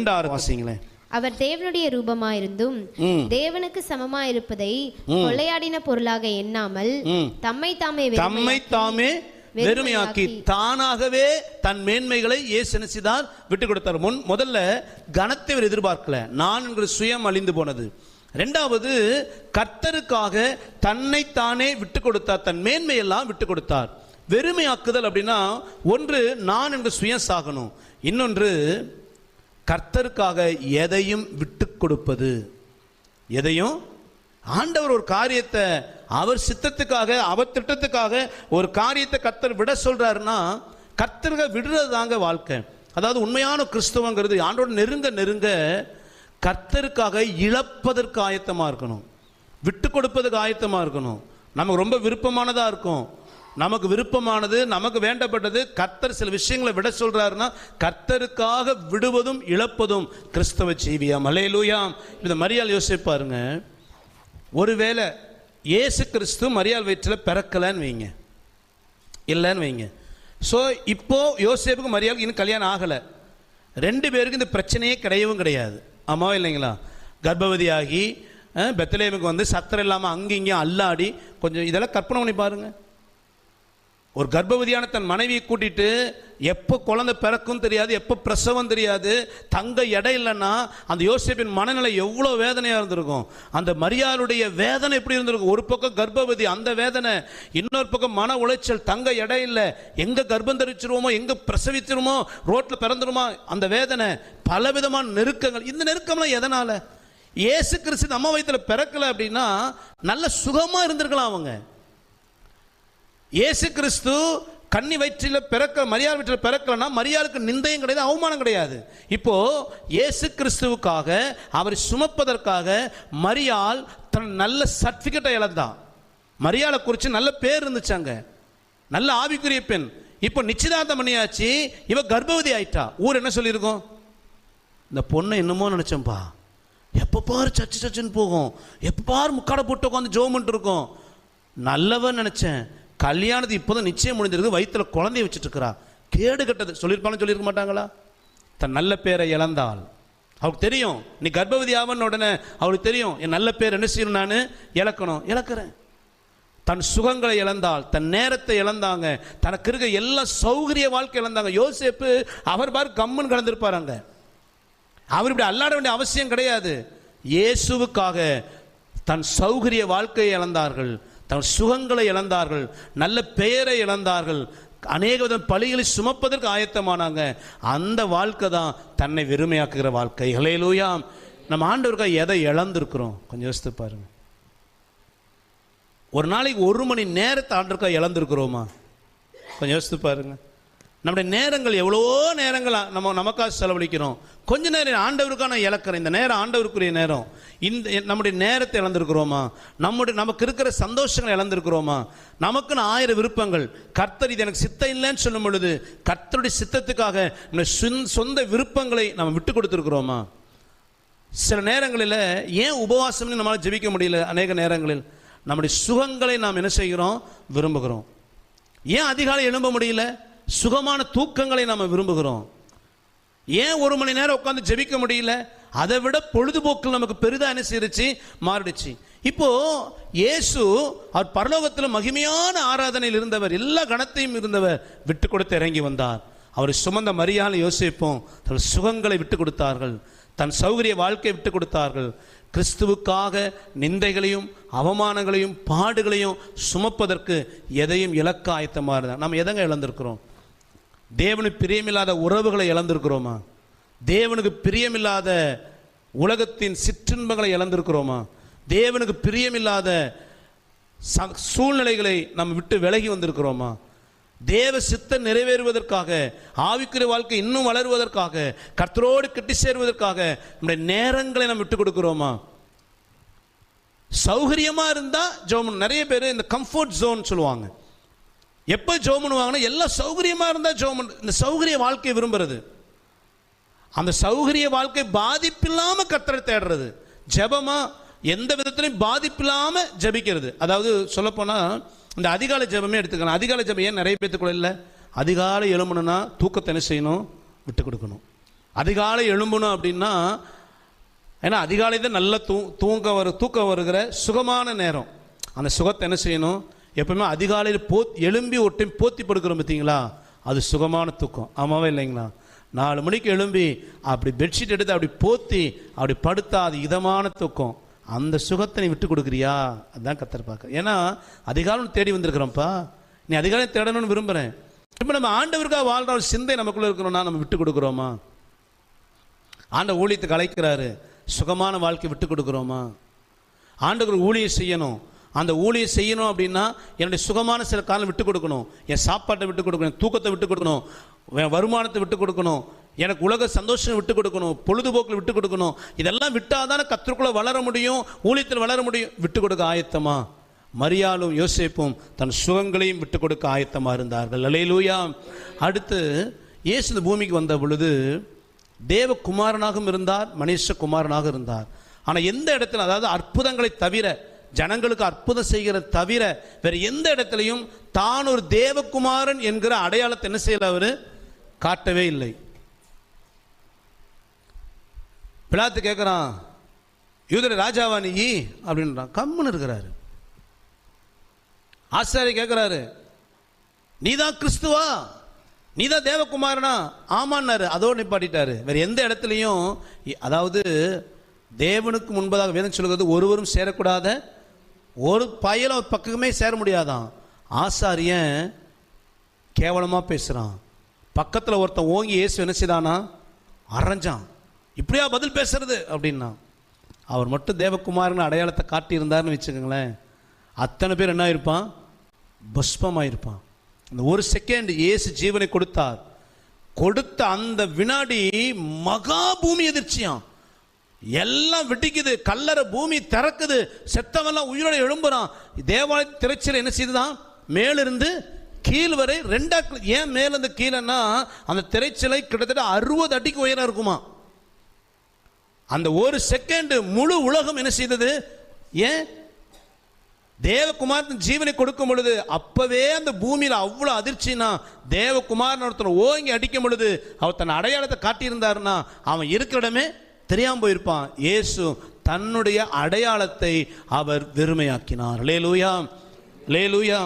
2 வாசிங்களேன். அவர் தேவனுடைய ரூபமாயிருந்தும் தேவனுக்கு சமமாயிருப்பதை கொள்ளையாடின பொருளாக எண்ணாமல் தம்மை தாமே வெறுமையாக்கி தானாகவே தன் மேன்மைகளை இயேசு என்ன செய்தார்? விட்டு கொடுத்தார். முதல்ல கனத்தை அவர் எதிர்பார்க்கல. நான் என்கிற சுயம் அழிந்து போனது. இரண்டாவது, கர்த்தருக்காக தன்னை தானே விட்டு கொடுத்தார். தன் மேன்மையெல்லாம் விட்டு கொடுத்தார். வெறுமையாக்குதல் அப்படின்னா ஒன்று நான் என்கிற சுயம் சாகணும், இன்னொன்று கர்த்தருக்காக எதையும் விட்டு கொடுப்பது. எதையும் ஆண்டவர் ஒரு காரியத்தை அவர் சித்தத்துக்காக அவர் திட்டத்துக்காக ஒரு காரியத்தை கர்த்தர் விட சொல்றாருன்னா கர்த்தருக்காக விடுறது தாங்க வாழ்க்கை. அதாவது உண்மையான கிறிஸ்தவங்கிறது ஆண்டோட நெருங்க நெருங்க கர்த்தருக்காக இழப்பதற்கு ஆயத்தமாக இருக்கணும், விட்டு கொடுப்பதற்கு ஆயத்தமாக இருக்கணும். நமக்கு ரொம்ப விருப்பமானதாக இருக்கும், நமக்கு விருப்பமானது நமக்கு வேண்டப்பட்டது. கர்த்தர் சில விஷயங்களை விட சொல்றாருன்னா கர்த்தருக்காக விடுவதும் இழப்பதும் கிறிஸ்தவ ஜீவியம். அல்லேலூயா. இந்த மரியாள் யோசிப்பாருங்க, ஒருவேளை இயேசு கிறிஸ்து மரியாள் வயிற்றில் பிறக்கலன்னு வைங்க, இல்லைன்னு வைங்க. ஸோ இப்போ யோசேப்புக்கு மரியாளுக்கு இன்னும் கல்யாணம் ஆகலை, 2 பேருக்கு இந்த பிரச்சனையே கிடையவும் கிடையாது. ஆமாவா இல்லைங்களா? கர்ப்பவதியாகி பெத்லகேமுக்கு வந்து சத்திரம் இல்லாமல் அங்கேயும் அல்லாடி கொஞ்சம் இதெல்லாம் கற்பனை பண்ணி பாருங்க. ஒரு கர்ப்பவதியான தன் மனைவியை கூட்டிட்டு எப்போ குழந்தை பிறக்கும் தெரியாது, எப்போ பிரசவம் தெரியாது, தங்க எடை இல்லைன்னா அந்த யோசேப்பின் மனநிலை எவ்வளோ வேதனையாக இருந்திருக்கும். அந்த மரியாளுடைய வேதனை எப்படி இருந்திருக்கும்? ஒரு பக்கம் கர்ப்பவதி அந்த வேதனை, இன்னொரு பக்கம் மன உளைச்சல், தங்க எடை இல்லை, எங்கே கர்ப்பம் தரிச்சிருவோமோ, எங்கே பிரசவிச்சிருமோ, ரோட்டில் பிறந்துருமோ அந்த வேதனை, பலவிதமான நெருக்கங்கள். இந்த நெருக்கம்லாம் எதனால்? இயேசு கிறிஸ்து நம்ம வயிற்றில் பிறக்கலை அப்படின்னா நல்ல சுகமாக இருந்திருக்கலாம் அவங்க. இயேசு கிறிஸ்து கன்னி வயிற்றில் பிறக்க மரியாள் வயிற்றில் பிறக்கலன்னா மரியாளுக்கு நிந்தையும் கிடையாது, அவமானம் கிடையாது. இப்போ இயேசு கிறிஸ்துவுக்காக அவரை சுமப்பதற்காக மரியாள் தன் நல்ல சர்டிஃபிகேட்டை இழந்தான். மரியாளை குறித்து நல்ல பேர் இருந்துச்சாங்க, நல்ல ஆவிக்குரிய பெண். இப்போ நிச்சயதார்த்தம் பண்ணியாச்சு, இவ கர்ப்பவதி ஆயிட்டா. ஊர் என்ன சொல்லியிருக்கோம்? இந்த பொண்ணை என்னமோ நினைச்சோம்பா, எப்போ பாரு சச்சுன்னு போகும், எப்போ பாரு முக்காடை போட்டு உட்காந்து ஜோமன்ட்டு இருக்கும். நல்லவன் நினைச்சேன், கல்யாணத்துக்கு இப்போதான் நிச்சயம் முடிஞ்சிருக்கு, வயிற்றுல குழந்தைய வச்சுட்டு இருக்கிறா, கேடு கட்டது. சொல்லியிருக்க மாட்டாங்களா? தன் நல்ல பேரை இழந்தாள். அவளுக்கு தெரியும் நீ கர்ப்பவதி ஆவன்னு உடனே அவளுக்கு தெரியும் என் நல்ல பேர் என்ன செய்யணும், நான் இழக்கிறேன். தன் சுகங்களை இழந்தாள், தன் நேரத்தை இழந்தாங்க, தனக்கு இருக்க எல்லா சௌகரிய வாழ்க்கை இழந்தாங்க. யோசேப்பு அவர் பாரு கம்முன்னு கலந்துருப்பாருங்க, அவர் இப்படி அல்லாட வேண்டிய அவசியம் கிடையாது. இயேசுவுக்காக தன் சௌகரிய வாழ்க்கையை இழந்தார்கள், தன் சுகங்களை இழந்தார்கள், நல்ல பெயரை இழந்தார்கள், அநேக வித பழிகளை சுமப்பதற்கு ஆயத்தமானாங்க. அந்த வாழ்க்கை தான் தன்னை வெறுமையாக்குகிற வாழ்க்கை. ஹல்லேலூயா. நம்ம ஆண்டவருக்காக எதை இழந்திருக்கிறோம் கொஞ்சம் யோசித்து பாருங்க. ஒரு நாளைக்கு 1 மணி நேரத்தை ஆண்டவருக்காக இழந்திருக்கிறோமா? கொஞ்சம் யோசித்து பாருங்க. நம்முடைய நேரங்கள் எவ்வளோ நேரங்கள் நமக்காக செலவழிக்கிறோம். கொஞ்ச நேரம் ஆண்டவருக்காக நான் இழக்கிறேன், இந்த நேரம் ஆண்டவருக்குரிய நேரம். இந்த நம்முடைய நேரத்தை இழந்திருக்கிறோமா? நமக்கு இருக்கிற சந்தோஷங்களை இழந்திருக்கிறோமா? நமக்குன்னு 1000 விருப்பங்கள். கர்த்தர் இது எனக்கு சித்தம் இல்லைன்னு சொல்லும் பொழுது கர்த்தருடைய சித்தத்துக்காக சொந்த விருப்பங்களை நம்ம விட்டு கொடுத்துருக்கிறோமா? சில நேரங்களில் ஏன் உபவாசம்னு நம்மளால் ஜெபிக்க முடியல? அநேக நேரங்களில் நம்முடைய சுகங்களை நாம் என்ன செய்கிறோம்? விரும்புகிறோம். ஏன் அதிகாலை எழும்ப முடியல? சுகமான தூக்கங்களை நாம் விரும்புகிறோம். ஏன் 1 மணி நேரம் உட்காந்து ஜெபிக்க முடியல? அதை விட பொழுதுபோக்கு நமக்கு பெரிதா என்ன செய்யுச்சு? மாறிடுச்சு. இப்போ இயேசு அவர் பரலோகத்தில் மகிமையான ஆராதனையில் இருந்தவர், எல்லா கணத்தையும் இருந்தவர், விட்டு கொடுத்து இறங்கி வந்தார். அவரை சுமந்த மரியாள் யோசிப்போம் தன் சுகங்களை விட்டு கொடுத்தார்கள், தன் சௌகரிய வாழ்க்கையை விட்டு கொடுத்தார்கள். கிறிஸ்துவுக்காக நிந்தைகளையும் அவமானங்களையும் பாடுகளையும் சுமப்பதற்கு எதையும் இழக்க ஆயத்தமாக இருந்தார். நம்ம எதங்க இழந்திருக்கிறோம்? தேவனுக்கு பிரியமில்லாத உறவுகளை இழந்திருக்கிறோமா? தேவனுக்கு பிரியமில்லாத உலகத்தின் சிற்றின்பங்களை இழந்திருக்கிறோமா? தேவனுக்கு பிரியமில்லாத சூழ்நிலைகளை நம்ம விட்டு விலகி வந்திருக்கிறோமா? தேவ சித்தம் நிறைவேறுவதற்காக, ஆவிக்குரிய வாழ்க்கை இன்னும் வளருவதற்காக, கர்த்தரோடு கிட்டி சேருவதற்காக நம்முடைய நேரங்களை நம்ம விட்டு கொடுக்கிறோமா? சௌகரியமா இருந்தா ஜோமன். நிறைய பேர் இந்த கம்ஃபர்ட் ஜோன் சொல்லுவாங்க. எப்போ ஜோம் பண்ணுவாங்கன்னா எல்லாம் சௌகரியமா இருந்தா ஜோமன். இந்த சௌகரிய வாழ்க்கையை விரும்புறது, அந்த சௌகரிய வாழ்க்கை பாதிப்பில்லாம கர்த்தரை தேடுறது, ஜெபமா எந்த விதத்திலையும் பாதிப்பில்லாம ஜெபிக்கிறது. அதாவது சொல்லப்போனா இந்த அதிகாலை ஜெபமே எடுத்துக்கலாம். அதிகாலை ஜெபம் ஏன் நிறைய பேத்துக்குள்ள இல்லை? அதிகாலை எழுமணும்னா தூக்கத்தை என்ன செய்யணும்? விட்டு கொடுக்கணும். அதிகாலை எழும்பணும் அப்படின்னா, ஏன்னா அதிகாலை தான் நல்ல தூக்கம் வருகிற சுகமான நேரம். அந்த சுகத்தை என்ன செய்யணும்? எப்பவுமே அதிகாலையில் எழும்பி ஒரு டைம் போத்தி படுக்கிறோம் பார்த்தீங்களா, அது சுகமான தூக்கம். ஆமாவே இல்லைங்களா? 4 மணிக்கு எழும்பி அப்படி பெட்ஷீட் எடுத்து அப்படி போத்தி அப்படி படுத்தா அது இதமான தூக்கம். அந்த சுகத்தை நீ விட்டு கொடுக்குறியா? அதுதான் கர்த்தர் பார்க்க. ஏன்னா அதிகாலம் தேடி வந்திருக்கிறோம்ப்பா, நீ அதிகாலம் தேடணும்னு விரும்புகிறேன். இப்போ நம்ம ஆண்டவருக்காக வாழ்கிற ஒரு சிந்தை நமக்குள்ளே இருக்கிறோம்னா நம்ம விட்டு கொடுக்குறோமா? ஆண்டவர் ஊழியத்துக்கு அழைக்கிறாரு, சுகமான வாழ்க்கை விட்டு கொடுக்குறோமா? ஆண்டவர் ஊழியம் செய்யணும், அந்த ஊழியம் செய்யணும் அப்படின்னா என்னுடைய சுகமான சில காலம் விட்டு கொடுக்கணும். என் சாப்பாட்டை விட்டு கொடுக்கணும், தூக்கத்தை விட்டு கொடுக்கணும், வருமானத்தை விட்டு கொடுக்கணும், எனக்கு உலக சந்தோஷம் விட்டு கொடுக்கணும், பொழுதுபோக்கில் விட்டு கொடுக்கணும். இதெல்லாம் விட்டால் தானே கர்த்தருக்குள்ள வளர முடியும், ஊழியத்தில் வளர முடியும். விட்டு கொடுக்க ஆயத்தமா? மரியாளும் யோசேப்பும் தன் சுகங்களையும் விட்டு கொடுக்க ஆயத்தமாக இருந்தார்கள். அல்லேலூயா. அடுத்து இயேசு இந்த பூமிக்கு வந்த பொழுது தேவகுமாரனாகவும் இருந்தார், மனுஷகுமாரனாக இருந்தார். ஆனால் எந்த இடத்துல, அதாவது அற்புதங்களை தவிர, ஜனங்களுக்கு அற்புதம் செய்கிற தவிர வேறு எந்த இடத்துலையும் தான் ஒரு தேவகுமாரன் என்கிற அடையாளத்தை என்ன செய்யல, அவர் காட்டவே இல்லை. பிலாத்து கேட்குறான், யூதர் ராஜாவா நீ அப்படின்றான், கம்முன்னு இருக்கிறாரு. ஆசாரி கேட்குறாரு, நீதான் கிறிஸ்துவா, நீதான் தேவகுமாரனா? ஆமான்னாரு, அதோடு நிப்பாட்டிட்டாரு. வேறு எந்த இடத்துலையும், அதாவது தேவனுக்கு முன்பதாக வேதம் சொல்கிறது ஒருவரும் சேரக்கூடாத ஒரு பயலும் பக்கமே சேர முடியாதான். ஆசாரியன் கேவலமாக பேசுகிறான். பக்கத்தில் ஒருத்தன் ஓங்கி இயேசு என்ன செய்தானா, அரைஞ்சான். இப்படியா பதில் பேசுறது அப்படின்னா, அவர் மட்டும் தேவகுமாரன் அடையாளத்தை காட்டியிருந்தார்னு வச்சுக்கோங்களேன், அத்தனை பேர் என்ன இருப்பான், பஸ்பமாயிருப்பான். அந்த ஒரு செகண்ட் இயேசு ஜீவனை கொடுத்தார், கொடுத்த அந்த வினாடி மகா பூமி எதிர்ச்சியாம், எல்லாம் வெட்டிக்குது, கல்லறை பூமி திறக்குது, செத்தவெல்லாம் உயிரோட எழும்புறான். தேவாலய திரைச்சல் என்ன செய்துதான், மேலிருந்து கீழ் வரை 2 ஏன் மேலிருந்து கீழன்னா அந்த திரைச்சலை கிட்டத்தட்ட 60 அடிக்கு உயரம் இருக்குமா. அந்த ஒரு செகண்ட் முழு உலகம் என்ன செய்தது? ஏன்? தேவகுமாரன் ஜீவனை கொடுக்கும் பொழுது அப்பவே அந்த பூமியில் அவ்வளோ அதிர்ச்சினா, தேவகுமாரன் ஒருத்தர் ஓங்கி அடிக்கும் பொழுது அவர் தன் அடையாளத்தை காட்டியிருந்தாருன்னா அவன் இருக்கிற இடமே தெரியாமல் போயிருப்பான். இயேசு தன்னுடைய அடையாளத்தை அவர் வெறுமையாக்கினார். அல்லேலூயா, அல்லேலூயா.